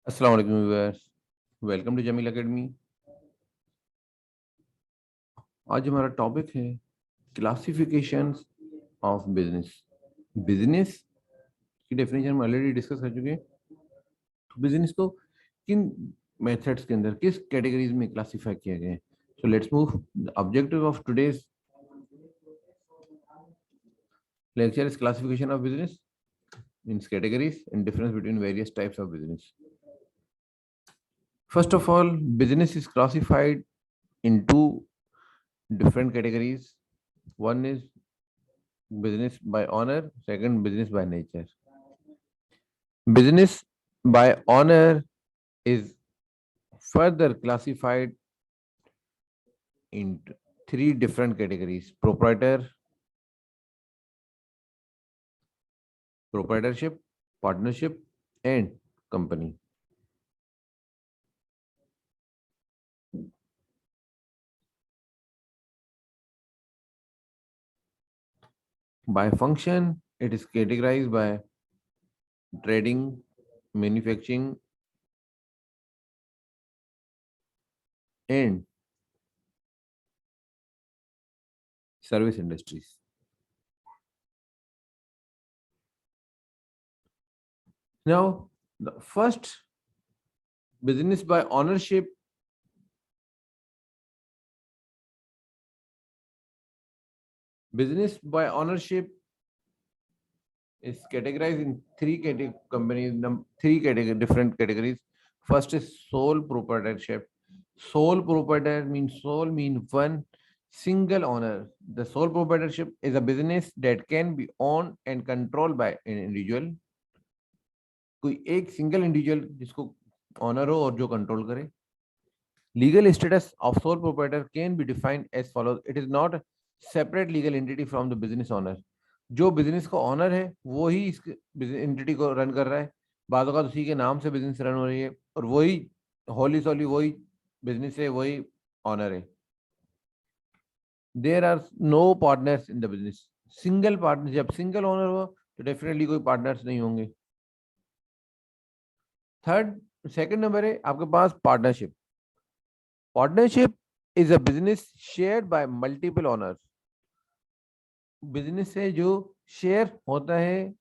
अस्सलाम वालेकुम viewers, welcome to Jameel academy. आज हमारा टॉपिक है क्लासिफिकेशंस ऑफ बिजनेस। बिजनेस की डेफिनेशन हम ऑलरेडी डिस्कस कर चुके हैं। तो बिजनेस को किन मेथड्स के अंदर किस कैटेगरीज में क्लासिफाई किया गया है। So let's move. The objective of today's lecture is classification of business means categories and difference between various types of business. First of all, business is classified into different categories. One is business by honor, second business by nature. Business by honor is further classified into three different categories: proprietorship, partnership, and company. By function, it is categorized by trading, manufacturing, and service industries. Now, the first business by ownership business by ownership is categorized in different categories. First is sole proprietorship. Sole proprietor means sole mean one single owner. The sole proprietorship is a business that can be owned and controlled by an individual. कोई एक single individual जिसको honour हो और जो control करे. Legal status of sole proprietor can be defined as follows. It is not a separate legal entity from the business owner. जो business का honour है वो ही इस एंटिटी को रन कर रहा है. बाद का उसी के नाम से बिजनेस रन हो रही है और वही होली सोली वही बिजनेस है, वही ऑनर है. There are no partners in the business. Single partner, जब सिंगल ऑनर हो तो डेफिनेटली कोई पार्टनर्स नहीं होंगे. सेकंड नंबर है आपके पास partnership. Partnership is a business shared by multiple owners. Business है जो शेयर होता है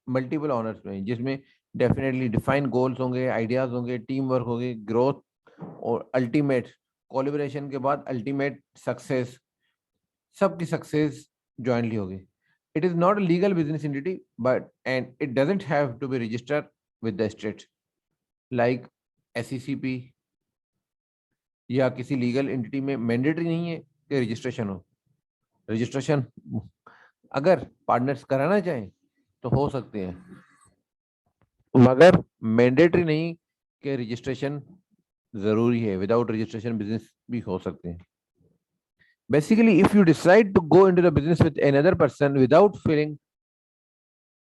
मल्टीपल ओनर्स में, जिसमें डेफिनेटली डिफाइंड गोल्स होंगे, आइडियाज होंगे, टीम वर्क होगी, ग्रोथ और अल्टीमेट कोलैबोरेशन के बाद अल्टीमेट सक्सेस, सबकी सक्सेस जॉइंटली होगी. It is not a legal business entity but and it doesn't have to be registered with the state like SECP या किसी लीगल एंटिटी में mandatory नहीं है कि रजिस्ट्रेशन हो. रजिस्ट्रेशन अगर पार्टनर्स कराना चाहें तो हो सकते हैं, मगर मैंडेटरी नहीं कि रजिस्ट्रेशन जरूरी है. विदाउट रजिस्ट्रेशन बिजनेस भी हो सकते हैं. Basically if you decide to go into the business with another person without filling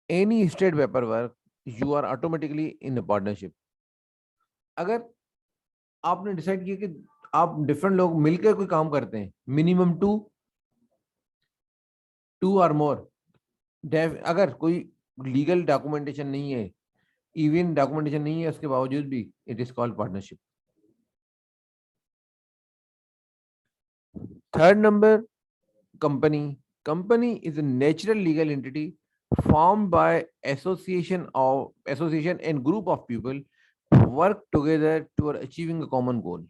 any state paper work, you are automatically in a partnership. अगर आपने डिसाइड किया कि आप डिफरेंट लोग मिलकर कोई काम करते हैं, मिनिमम टू और मोर, अगर कोई लीगल डॉक्यूमेंटेशन नहीं है, इवन डॉक्यूमेंटेशन नहीं है, उसके बावजूद भी it is called partnership. Third number, company. Company is a natural legal entity formed by association and group of people who work together toward achieving a common goal.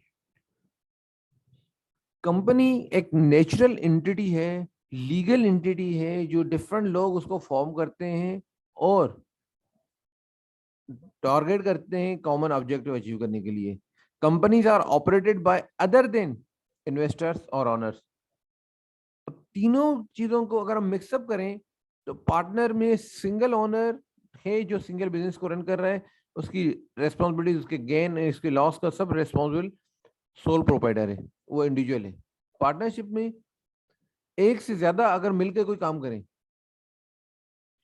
Company एक natural entity है, legal entity है, जो different लोग उसको form करते हैं और target करते हैं कॉमन ऑब्जेक्टिव अचीव करने के लिए. Companies are operated by other than investors और ऑनर्स. अब तीनों चीजों को अगर हम मिक्सअप करें तो पार्टनर में सिंगल ओनर है जो सिंगल बिजनेस को रन कर रहा है, उसकी रेस्पॉन्सिबिलिटी, उसके गेन, इसके लॉस का सब रेस्पॉन्सिबल सोल प्रोप्राइटर है, वो इंडिविजुअल है. पार्टनरशिप में एक से ज्यादा अगर मिलकर कोई काम करें,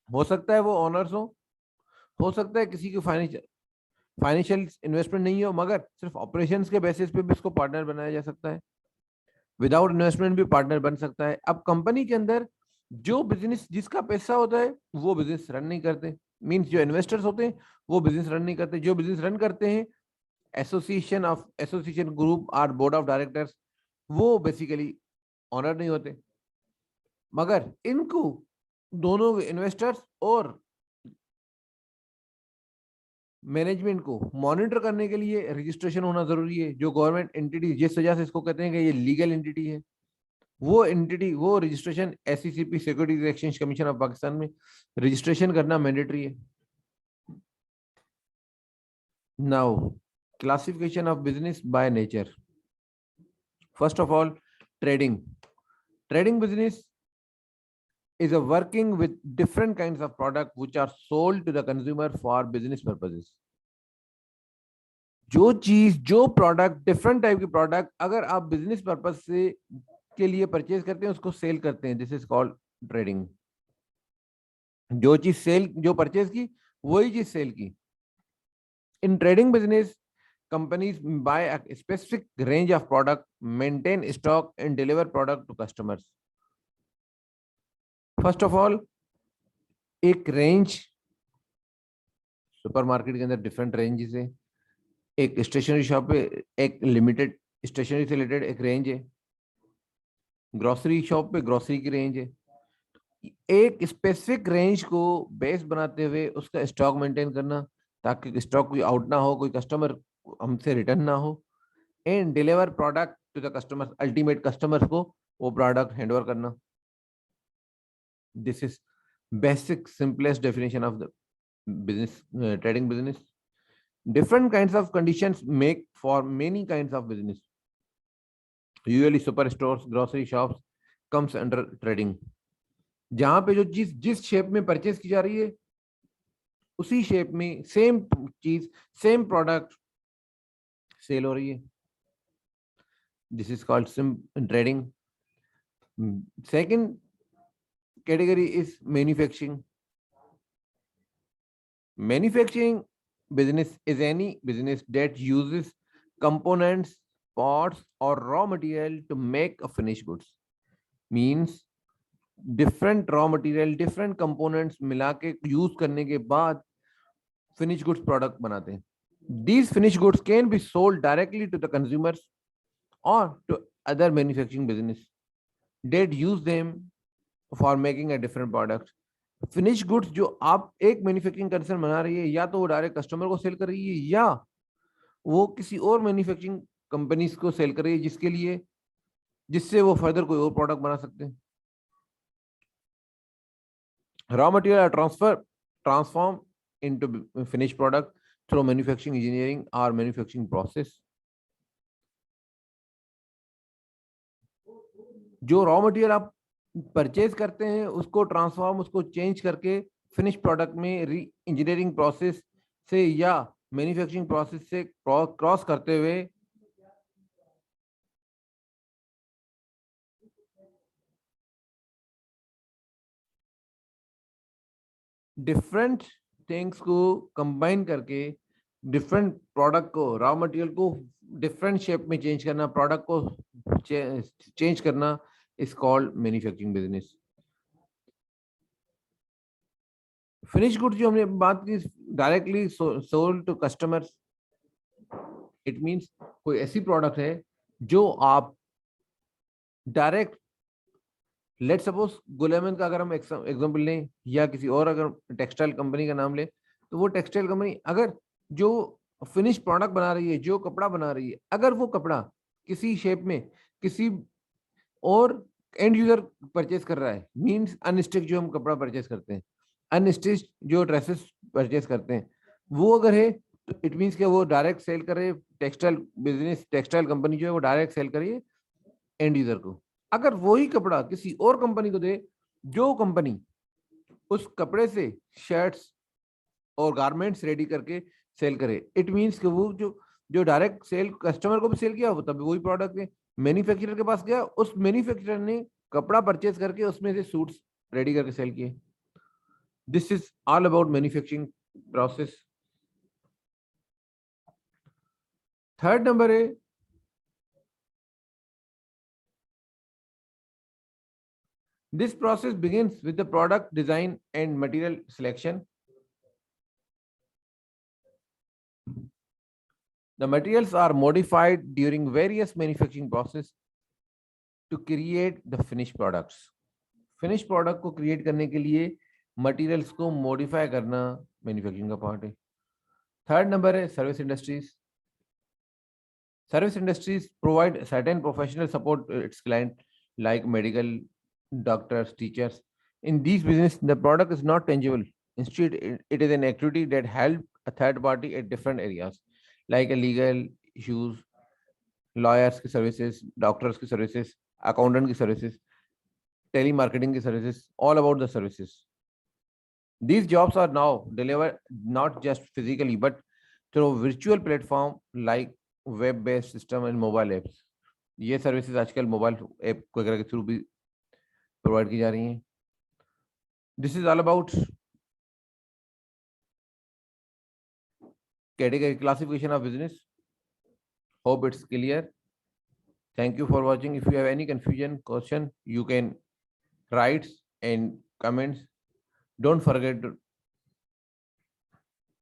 हो सकता है वो ऑनर्स हो सकता है किसी की फाइनेंशियल इन्वेस्टमेंट नहीं हो, मगर सिर्फ ऑपरेशंस के बेसिस पे भी उसको पार्टनर बनाया जा सकता है. विदाउट इन्वेस्टमेंट भी पार्टनर बन सकता है. अब कंपनी के अंदर जो बिजनेस जिसका पैसा होता है वो बिजनेस रन नहीं करते, मीन्स जो इन्वेस्टर्स होते हैं वो बिजनेस रन नहीं करते, जो बिजनेस रन करते हैं एसोसिएशन ग्रुप और बोर्ड ऑफ डायरेक्टर्स, वो बेसिकली ऑनर नहीं होते। मगर इनको दोनों इन्वेस्टर्स और मैनेजमेंट को मॉनिटर करने के लिए रजिस्ट्रेशन होना जरूरी है। जो गवर्नमेंट एंटिटी, जिस वजह से इसको कहते हैं कि ये लीगल एंटिटी है, वो एंटिटी, वो registration SECP securities exchange commission of Pakistan में रजिस्ट्रेशन करना मैंडेटरी है। Now classification of business by nature. First of all, trading. Trading business is a working with different kinds of product which are sold to the consumer for business purposes. जो चीज, जो product, different type के product अगर आप business purpose से के लिए purchase करते हैं उसको सेल करते हैं, दिस इज कॉल्ड ट्रेडिंग। जो चीज सेल, जो परचेज की वही चीज सेल की। In trading business companies buy a specific range of product, maintain stock and deliver product to customers. First of all, एक रेंज, सुपरमार्केट के अंदर डिफरेंट रेंजेस है। एक स्टेशनरी शॉप पे एक लिमिटेड स्टेशनरी से रिलेटेड एक रेंज है। ग्रोसरी शॉप पे ग्रोसरी की रेंज है। एक स्पेसिफिक रेंज को बेस बनाते हुए उसका स्टॉक मेंटेन करना ताकि स्टॉक कोई आउट ना हो, कोई कस्टमर हमसे रिटर्न ना हो, and deliver product to the customer, ultimate customer को वो प्रोडक्ट हैंडओवर करना। This is basic simplest definition of the business, trading business. Different kinds of conditions make for many kinds of business. Usually superstores, grocery shops comes under trading. जहां पे जो जिस shape में purchase की जा रही है उसी शेप में सेम चीज, सेम प्रोडक्ट सेल हो रही है, this is called trading. Second category is manufacturing. Manufacturing business is any business that uses components, parts, or raw material to make a finished goods. Means different raw material, different components मिला के use करने के बाद finished goods product बनाते हैं. These finished goods can be sold directly to the consumers or to other manufacturing business that use them for making a different product. Finish goods जो आप एक मैन्युफैक्चरिंग कंसर्न बना रही है, या तो वो डायरेक्ट कस्टमर को सेल कर रही है या वो किसी और मैन्युफैक्चरिंग कंपनीज को सेल कर रही है जिसके लिए, जिससे वो फर्दर कोई और प्रोडक्ट बना सकते हैं। Raw material transform into finish product through manufacturing engineering और मैन्युफैक्चरिंग प्रोसेस। जो रॉ मटेरियल आप परचेज करते हैं उसको ट्रांसफॉर्म, उसको चेंज करके फिनिश प्रोडक्ट में री इंजीनियरिंग प्रोसेस से या मैन्युफैक्चरिंग प्रोसेस से क्रॉस करते हुए डिफरेंट थिंग्स को कंबाइन करके डिफरेंट प्रोडक्ट को, रॉ मटेरियल को डिफरेंट शेप में चेंज करना, प्रोडक्ट को चेंज करना is called manufacturing business. Finish goods जो हमने बात की, directly sold to customers, it means कोई ऐसी प्रोडक्ट है जो आप डायरेक्ट, लेट सपोज गुलेमन का अगर हम एग्जांपल लें या किसी और अगर टेक्सटाइल कंपनी का नाम ले, तो वो टेक्सटाइल कंपनी अगर जो फिनिश प्रोडक्ट बना रही है, जो कपड़ा बना रही है, अगर वो कपड़ा किसी शेप में किसी और एंड यूजर परचेज कर रहा है, मींस अनस्टिच जो हम कपड़ा परचेज करते हैं, अनस्टिच जो ड्रेसेस परचेज करते हैं, वो अगर है तो इट मींस कि वो डायरेक्ट सेल कर रहे, टेक्सटाइल बिजनेस, टेक्सटाइल कंपनी जो है वो डायरेक्ट सेल कर रही है एंड यूजर को। अगर वही कपड़ा किसी और कंपनी को दे, जो कंपनी उस कपड़े से शर्ट्स और गारमेंट्स रेडी करके सेल करे, इट मींस कि वो जो जो डायरेक्ट सेल कस्टमर को भी सेल किया, वो तभी वही प्रोडक्ट है मैन्युफैक्चरर के पास गया, उस मैन्युफैक्चरर ने कपड़ा परचेज करके उसमें से सूट्स रेडी करके सेल किए। This is all about manufacturing process. Third number है this process begins with the product design and material selection. The materials are modified during various manufacturing process to create the finished products. Finished product को create करने के लिए materials को modify करना manufacturing का part है. Third number है service industries. Service industries provide certain professional support to its client like medical, doctors, teachers. In these business, the product is not tangible. Instead, it is an activity that help a third party at different areas like a legal issues, lawyers की services, doctors की services, accountant की services, telemarketing की services, all about the services. These jobs are now delivered not just physically but through virtual platform like web based system and mobile apps. ये services आजकल mobile app वगैरह के through भी provide की जा रही हैं. This is all about category classification of business. Hope it's clear. Thank you for watching. If you have any confusion, question, you can write and comments. Don't forget to